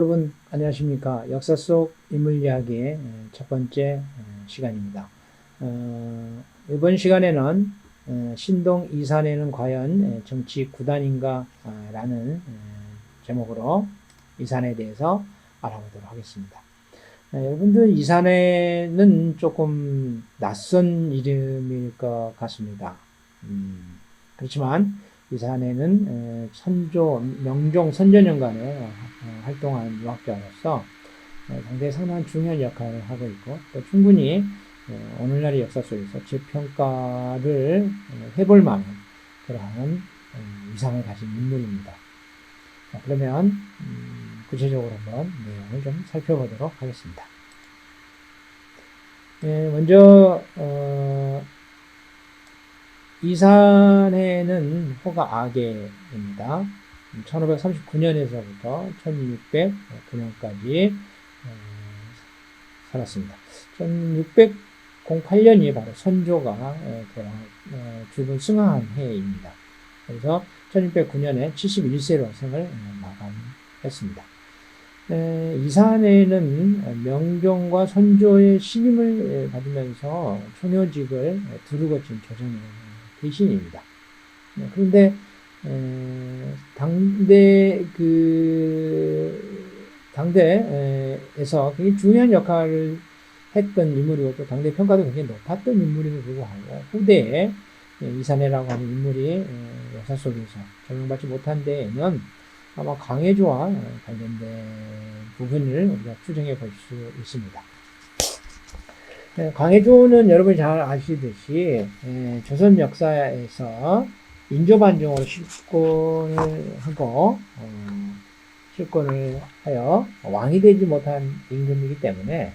여러분 안녕하십니까. 역사 속 인물 이야기의 첫 번째 시간입니다. 이번 시간에는 신동 이산에는 과연 정치 구단인가 라는 제목으로 이산에 대해서 알아보도록 하겠습니다. 여러분들 이산에는 조금 낯선 이름일 것 같습니다. 그렇지만 이산에는 명종 선조년간에 활동한 유학자로서 상당히 상당한 중요한 역할을 하고 있고, 또 충분히 오늘날의 역사 속에서 재평가를 해볼 만한 그러한 위상을 가진 인물입니다. 그러면 구체적으로 한번 내용을 좀 살펴보도록 하겠습니다. 먼저 이산해는 호가 아계입니다. 1539년에서부터 1609년까지 살았습니다. 1608년이 바로 선조가 죽은 승하한 해입니다. 그래서 1609년에 71세로 생을 마감했습니다. 이산해는 명종과 선조의 신임을 받으면서 총효직을 두루 거친 조정의 대신입니다. 그런데 당대에서 굉장히 중요한 역할을 했던 인물이고, 또 당대 평가도 굉장히 높았던 인물임에도 불구하고 후대에 이산해라고 하는 인물이 역사 속에서 적용받지 못한 데에는 아마 광해조와 관련된 부분을 우리가 추정해 볼 수 있습니다. 광해조는 여러분이 잘 아시듯이 조선 역사에서 인조반정으로 실권을 하여 왕이 되지 못한 임금이기 때문에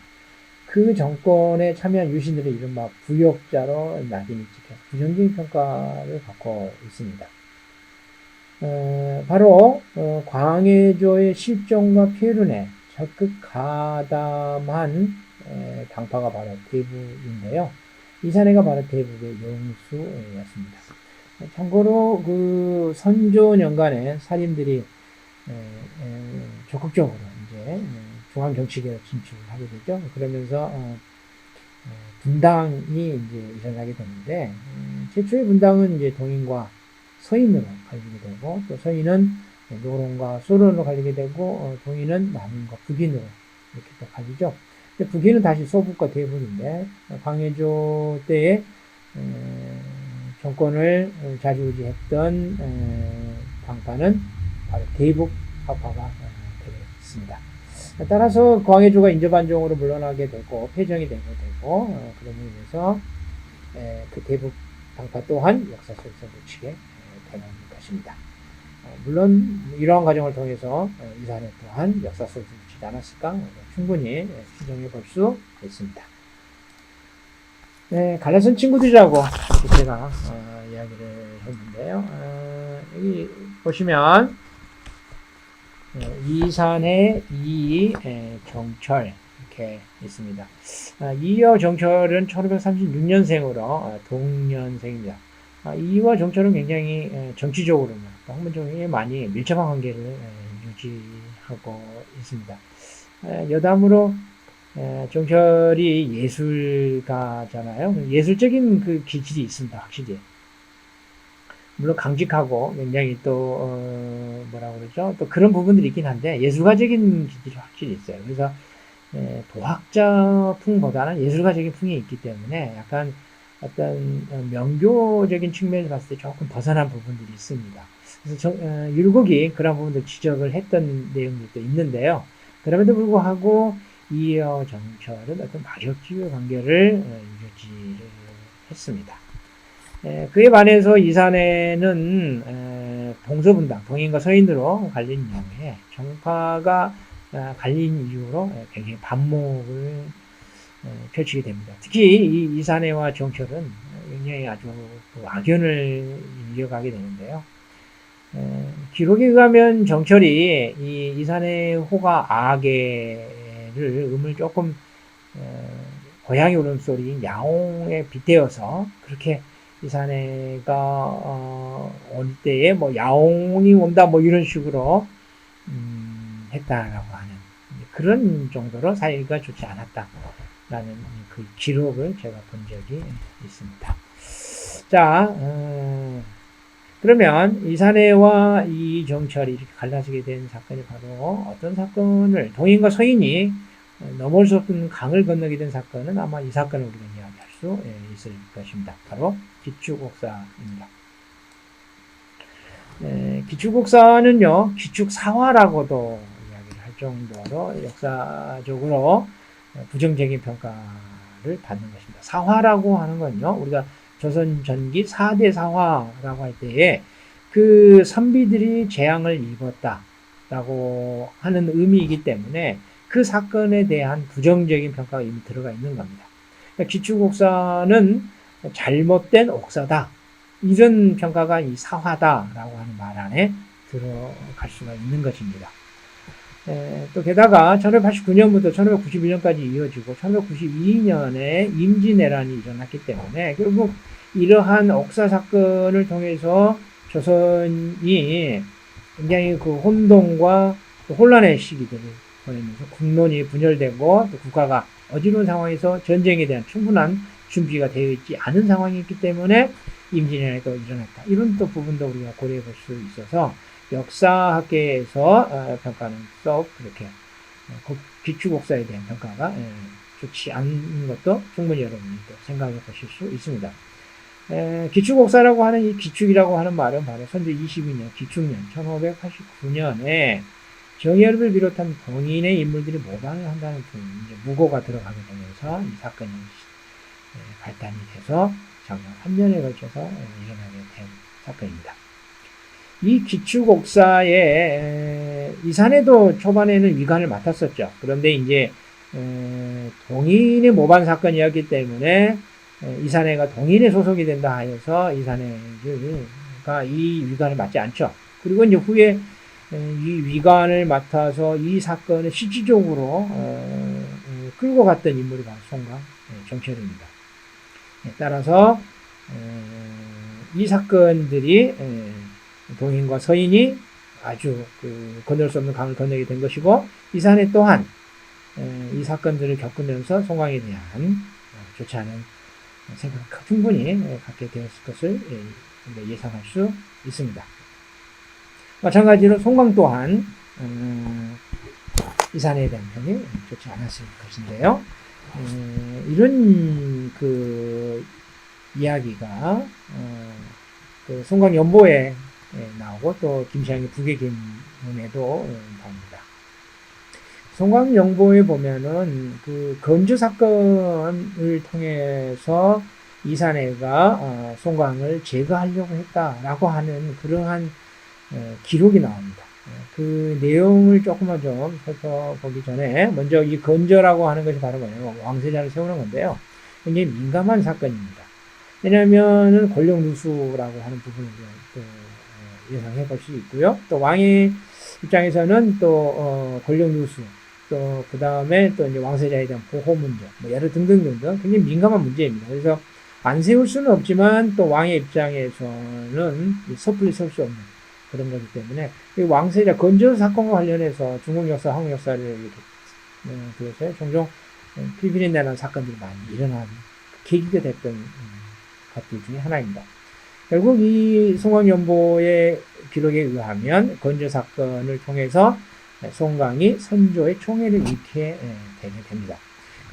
그 정권에 참여한 유신들의 이른바 부역자로 낙인이 찍혀서 부정적인 평가를 받고 있습니다. 바로 광해조의 실정과 폐륜에 적극 가담한 당파가 바로 대북인데요. 이산해가 바로 대북의 영수였습니다. 참고로 그 선조 년간에 살인들이 적극적으로 이제 중앙 정치계로 진출하게 되죠. 그러면서 분당이 이제 일어나게 되는데, 최초의 분당은 이제 동인과 서인으로 갈리게 되고, 또 서인은 노론과 소론으로 갈리게 되고, 동인은 남인과 북인으로 이렇게 또 갈리죠. 북인은 다시 소북과 대북인데, 광해조 때에 정권을 좌지우지했던 당파는 바로 대북 파파가 되겠습니다. 따라서 광해조가 인조반정으로 물러나게 되고 패정이 되고 그럼으로 인해서 그 대북 당파 또한 역사 속에서 묻히게 되는 것입니다. 물론 이러한 과정을 통해서 이산해 또한 역사 속에서 묻히지 않았을까 충분히 추정해 볼 수 있습니다. 갈라선 친구들이라고 제가 이야기를 했는데요. 여기 보시면 이산해, 이이, 정철 이렇게 있습니다. 이이와 정철은 1536년생으로 동년생입니다. 이이와 정철은 굉장히 정치적으로는 학문적으로 많이 밀접한 관계를 유지하고 있습니다. 여담으로 정철이 예술가잖아요. 예술적인 그 기질이 있습니다, 확실히. 물론 강직하고 굉장히 또 뭐라고 그러죠? 또 그런 부분들이 있긴 한데 예술가적인 기질이 확실히 있어요. 그래서 도학자 풍보다는 예술가적인 풍이 있기 때문에 약간 어떤 명교적인 측면에서 봤을 때 조금 벗어난 부분들이 있습니다. 그래서 율곡이 그런 부분들 지적을 했던 내용들도 있는데요. 그럼에도 불구하고 이어 정철은 어떤 마력지휘 관계를 유지를 했습니다. 그에 반해서 이산해는 동서분당, 동인과 서인으로 갈린 이후에 정파가 갈린 이후로 굉장히 반목을 펼치게 됩니다. 특히 이 이산해와 정철은 굉장히 아주 악연을 이어가게 되는데요. 기록에 의하면 정철이 이 이산해 호가 아계를 음을 조금 고양이 울음소리 야옹에 빗대어서 그렇게 이산해가 올 때에 뭐 야옹이 온다 뭐 이런 식으로 했다라고 하는 그런 정도로 사이가 좋지 않았다라는 그 기록을 제가 본 적이 있습니다. 자, 그러면 이사내와 이정철이 이렇게 갈라지게 된 사건이 바로 어떤 사건을, 동인과 서인이 넘어올 수 없는 강을 건너게 된 사건은 아마 이 사건을 우리가 이야기할 수 있을 것입니다. 바로 기축옥사입니다. 기축옥사는요, 기축사화라고도 이야기를 할 정도로 역사적으로 부정적인 평가를 받는 것입니다. 사화라고 하는 건요, 우리가 조선 전기 4대 사화라고 할 때에 그 선비들이 재앙을 입었다라고 하는 의미이기 때문에 그 사건에 대한 부정적인 평가가 이미 들어가 있는 겁니다. 그러니까 기축옥사는 잘못된 옥사다, 이런 평가가 이 사화다라고 하는 말 안에 들어갈 수가 있는 것입니다. 또 게다가 1589년부터 1591년까지 이어지고 1592년에 임진왜란이 일어났기 때문에 결국 이러한 옥사 사건을 통해서 조선이 굉장히 그 혼동과 그 혼란의 시기들을 보내면서 국론이 분열되고 또 국가가 어지러운 상황에서 전쟁에 대한 충분한 준비가 되어 있지 않은 상황이기 때문에 임진왜란이 또 일어났다. 이런 또 부분도 우리가 고려해 볼 수 있어서 역사학계에서 평가는 썩 그렇게 기축옥사에 대한 평가가 좋지 않은 것도 충분히 여러분이 또 생각해 보실 수 있습니다. 기축옥사라고 하는 이 기축이라고 하는 말은 바로 선조 22년 기축년 1589년에 정예를 비롯한 동인의 인물들이 모방을 한다는 이제 무고가 들어가게 되면서 이 사건이 발단이 돼서 작년 3년에 걸쳐서 일어나게 된 사건입니다. 이 기축옥사에 이산에도 초반에는 위관을 맡았었죠. 그런데 이제 동인의 모반 사건이었기 때문에 이산해가 동인에 소속이 된다 하여서 이산해가 이 위관을 맡지 않죠. 그리고 이제 후에 이 위관을 맡아서 이 사건을 실질적으로 끌고 갔던 인물이 바로 송강 정철입니다. 따라서 이 사건들이 동인과 서인이 아주 건널 수 없는 강을 건너게 된 것이고 이산해 또한 이 사건들을 겪으면서 송강에 대한 좋지 않은 생각을 충분히 갖게 되었을 것을 예상할 수 있습니다. 마찬가지로 송강 또한 이산해에 대한 평이 좋지 않았을 것인데요. 이런 이야기가 그 송강연보에 나오고 또 김시향의 북의 계문에도 나옵니다. 송강연보에 보면은 그 건조 사건을 통해서 이산해가 송강을 제거하려고 했다라고 하는 그러한 기록이 나옵니다. 그 내용을 조금만 좀 살펴보기 전에 먼저 이 건조라고 하는 것이 바로 뭐냐면 왕세자를 세우는 건데요. 굉장히 민감한 사건입니다. 왜냐하면 권력 누수라고 하는 부분을 또 예상해 볼 수 있고요. 또 왕의 입장에서는 또 권력 누수, 또 그 다음에 또 이제 왕세자에 대한 보호 문제, 뭐 여러 등등등등 굉장히 민감한 문제입니다. 그래서 안 세울 수는 없지만 또 왕의 입장에서는 섣불리 설 수 없는 그런 거기 때문에 이 왕세자 건조 사건과 관련해서 중국 역사, 한국 역사를 이렇게 그래서 종종 피비린내는 사건들이 많이 일어난 계기가 됐던 것들 중에 하나입니다. 결국 이 송강연보의 기록에 의하면 건조 사건을 통해서 송강이 선조의 총애를 잃게 되게 됩니다.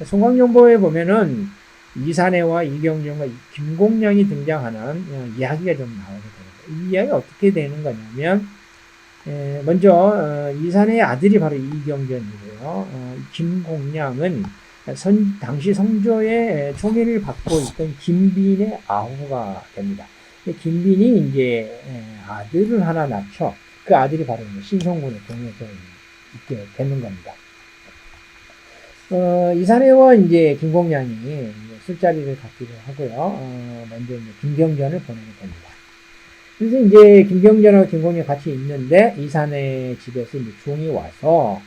송강연보에 보면은 이산해와 이경정과 김공량이 등장하는 이야기가 좀 나오게 됩니다. 이 이야기가 어떻게 되는 거냐면 먼저 이산해의 아들이 바로 이경전이고요. 김공량은 당시 성조의 총애를 받고 있던 김빈의 아우가 됩니다. 김빈이 이제 아들을 하나 낳죠. 그 아들이 바로 신성군의 동에서 있게 되는 겁니다. 이산해와 이제 김공량이 술자리를 갖기로 하고요. 먼저 이제 김경전을 보내게 됩니다. 그래서 이제 김경전하고 김공량이 같이 있는데 이산해 집에서 이제 종이 와서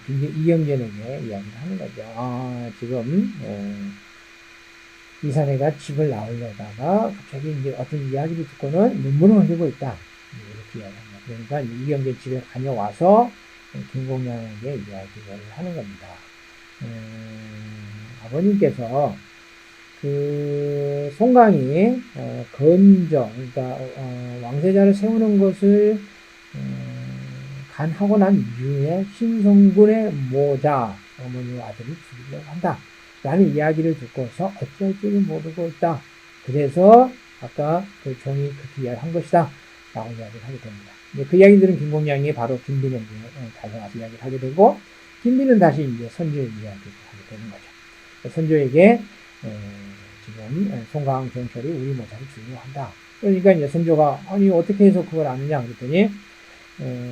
이경전에게 이야기를 하는 거죠. 지금 이산해가 집을 나오려다가 갑자기 이제 어떤 이야기를 듣고는 눈물을 흘리고 있다. 이렇게 이야기합니다. 그러니까 이경전 집에 다녀와서 김공양에게 이야기를 하는 겁니다. 아버님께서 그 송강이 건정, 그러니까 왕세자를 세우는 것을 간하고 난 이후에 신성군의 모자 어머니와 아들을 죽이려고 한다 라는 이야기를 듣고서 어찌할 줄을 모르고 있다. 그래서 아까 그 종이 그렇게 이야기한 것이다 라고 이야기를 하게 됩니다. 그 이야기들은 김공양이 바로 김빈에게 가져와서 이야기를 하게 되고, 김빈은 다시 이제 선조의 이야기를 하게 되는 거죠. 선조에게 지금 송강 정철이 우리 모자를 주려고 한다. 그러니까 이제 선조가 아니 어떻게 해서 그걸 아느냐 그랬더니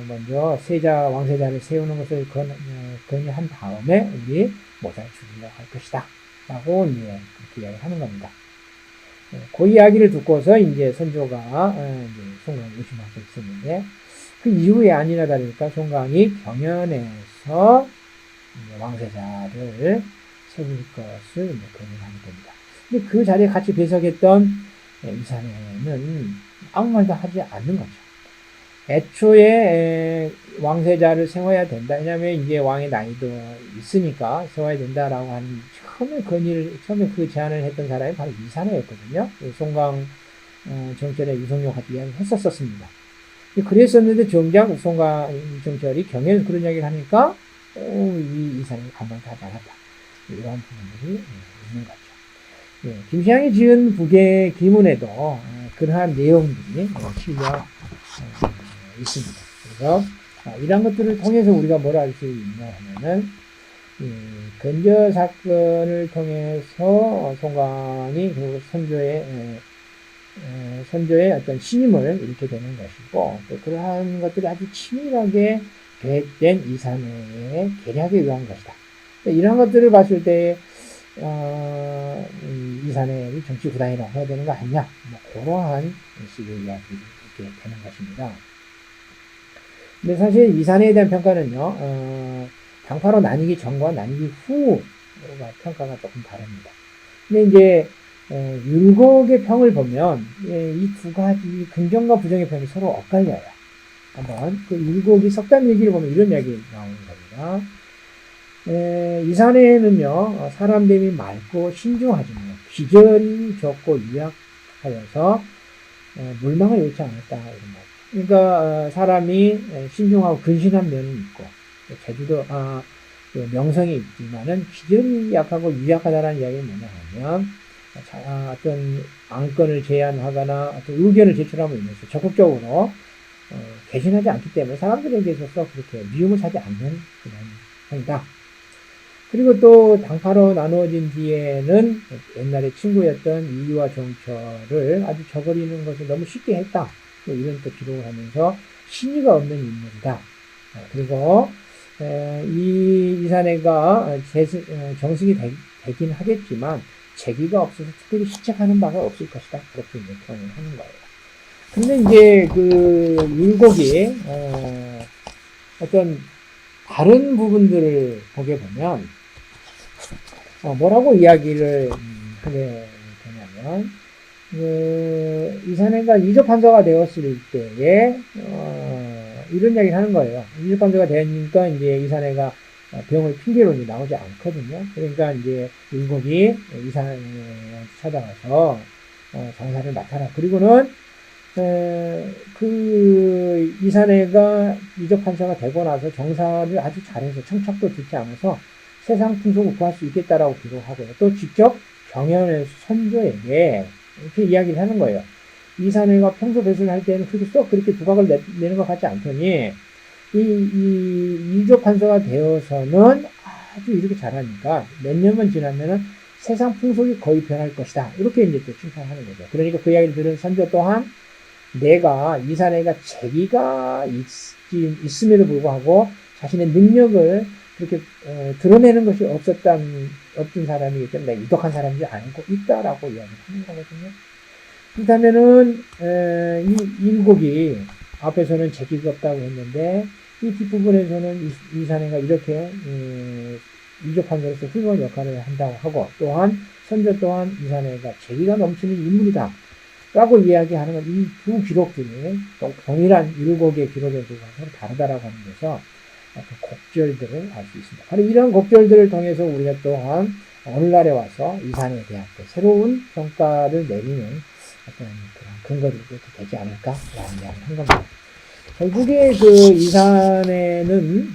먼저 왕세자를 세우는 것을 건의한 다음에 우리 모자를 죽이려고 할 것이다 라고 이제 그렇게 이야기를 하는 겁니다. 그 이야기를 듣고서 이제 선조가 이제 송강을 의심하고 있었는데, 그 이후에 아니나 다를까 송강이 경연에서 왕세자를 세울 것을 건의하게 됩니다. 근데 그 자리에 같이 배석했던 이사내는 아무 말도 하지 않는 거죠. 애초에 왕세자를 세워야 된다. 왜냐하면 이제 왕의 나이도 있으니까 세워야 된다라고 하는 처음에 그 제안을 했던 사람이 바로 이사내였거든요. 송강 정철의 유성룡 같이 이야기를 했었습니다. 그랬었는데 정작 송강 정철이 경연에서 그런 이야기를 하니까 이 이사내가 가만히 하지 않았다. 이런 부분들이 있는 거죠. 김시향이 지은 북의 기문에도 그러한 내용들이 실려 있습니다. 그래서 이런 것들을 통해서 우리가 뭘 알 수 있냐 하면은 건저 사건을 통해서 송강이 그 선조의 어떤 신임을 잃게 되는 것이고, 또 그러한 것들이 아주 치밀하게 계획된 이사내의 계략에 의한 것이다. 이런 것들을 봤을 때 이사내의 정치 구단이라고 해야 되는 거 아니냐, 그러한 식의 이야기를 이렇게 되는 것입니다. 근데 사실 이사내에 대한 평가는요, 당파로 나뉘기 전과 나뉘기 후가 평가가 조금 다릅니다. 근데 이제 율곡의 평을 보면 이 두 가지 긍정과 부정의 평이 서로 엇갈려요. 한번 그 율곡이 석담일기를 보면 이런 이야기 나오는 겁니다. 이사내는요, 사람됨이 맑고 신중하지만 기절이 적고 유약하여서 물망을 잃지 않았다 이런 말. 그러니까 사람이 신중하고 근신한 면이 있고, 제주도 명성이 있지만은 기절이 약하고 유약하다는 이야기는 뭐냐 하면, 어떤 안건을 제안하거나 어떤 의견을 제출함으로 인해서 적극적으로 개신하지 않기 때문에 사람들에게 있어서 그렇게 미움을 사지 않는 그런 형이다. 그리고 또 당파로 나누어진 뒤에는 옛날에 친구였던 이유와 정철을 아주 저버리는 것을 너무 쉽게 했다. 이런 또 기록을 하면서 신의가 없는 인물이다. 그리고 이 이사내가 정승이 되긴 하겠지만 재기가 없어서 특별히 시책하는 바가 없을 것이다. 그렇게 이제 표현을 하는 거예요. 근데 이제 그 율곡이 어떤 다른 부분들을 보게 보면 뭐라고 이야기를 하게 되냐면, 이사내가 이조판서가 되었을 때에 이런 이야기를 하는 거예요. 이조판서가 되니까 이제 이사내가 병을 핑계로 이제 나오지 않거든요. 그러니까 이제 율곡이 이사내한테 찾아가서 정사를 맡아라. 그리고는 그 이사내가 이조판서가 되고 나서 정사를 아주 잘해서 청착도 듣지 않아서 세상 풍속을 구할 수 있겠다라고 기록하고요. 또 직접 경연에서 선조에게 이렇게 이야기를 하는 거예요. 이사내가 평소 배설을 할 때는 그렇게 두각을 내는 것 같지 않더니 이조판서가 되어서는 아주 이렇게 잘하니까 몇 년만 지나면은 세상 풍속이 거의 변할 것이다. 이렇게 이제 또 칭찬하는 거죠. 그러니까 그 이야기를 들은 선조 또한 내가 이사내가 재기가 있음에도 불구하고 자신의 능력을 그렇게 드러내는 것이 없던 사람이기 때문에 내가 이덕한 사람인지 알고 있다라고 이야기를 하는 거거든요. 그렇다면은 이 율곡이 앞에서는 재기가 없다고 했는데 이 뒷부분에서는 이사내가 이렇게 이조판서로서 훌륭한 역할을 한다고 하고, 또한 선조 또한 이사내가 재기가 넘치는 인물이다 라고 이야기하는 건 이 두 기록들이 동일한 율곡의 기록에 비해서 서로 다르다라고 하는 데서 어떤 곡절들을 알 수 있습니다. 바로 이런 곡절들을 통해서 우리가 또한 오늘날에 와서 이산에 대한 또 새로운 평가를 내리는 어떤 그런 근거들도 되지 않을까라는 이야기를 한 겁니다. 결국에 그 이산에는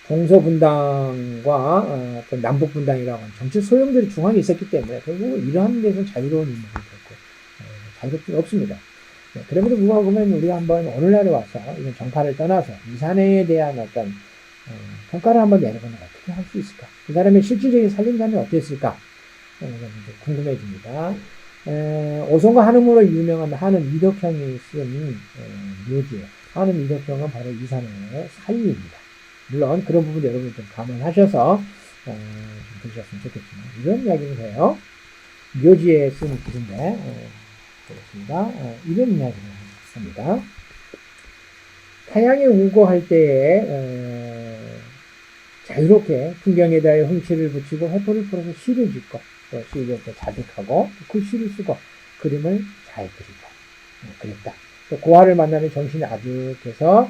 동서분당과 어떤 남북분당이라고 하는 정치 소용돌이 중앙에 있었기 때문에 결국 이러한 데서 자유로운 인물이 됐고 자유롭지 없습니다. 네, 그럼에도 불구하고 우리가 한번 오늘날에 와서 이런 정파를 떠나서 이산에 대한 어떤 평가를 한번 내려보면 어떻게 할 수 있을까? 그 사람의 실질적인 살림감이 어땠을까? 궁금해집니다. 오성과 한음으로 유명한 한음 이덕형이 쓴 묘지에 한음 이덕형은 바로 이산의 사유입니다. 물론 그런 부분 여러분 좀 감안하셔서 좀 들으셨으면 좋겠지만 이런 이야기를 해요. 묘지에 쓴 글인데 보겠습니다. 이런 이야기를 합니다. 타향에 우거할 때에 자유롭게 풍경에 대하여 흥치를 붙이고 회포를 풀어서 시를 짓고 또 시를 또 자득하고 글씨를 쓰고 그림을 잘 그리고 그랬다. 또 고아를 만나는 정신이 아득해서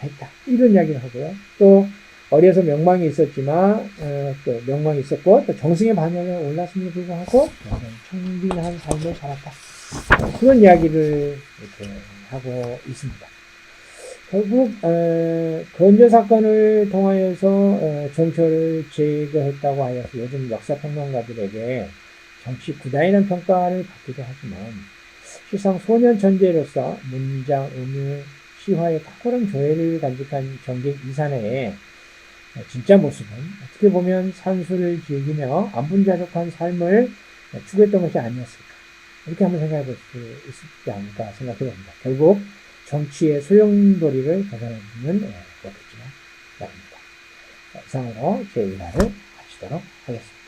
했다. 이런 이야기를 하고요. 또 어려서 명망이 있었지만 또 명망이 있었고 또 정승의 반열에 올랐음에도 불구하고 청빈한 삶을 살았다. 그런 이야기를 이렇게 하고 있습니다. 결국 건조 사건을 통하여서 정처를 제거했다고 하여서 요즘 역사평론가들에게 정치 구단이라는 평가를 받기도 하지만 실상 소년 천재로서 문장, 음유, 시화의 탁월한 조예를 간직한 정객 이산해의 진짜 모습은 어떻게 보면 산수를 즐기며 안분자족한 삶을 추구했던 것이 아니었을까. 이렇게 한번 생각해 볼 수 있지 않을까 생각해 봅니다. 결국 정치의 소용돌이를 벗어나지는 못했지만 말입니다. 이상으로 제 1화를 마치도록 하겠습니다.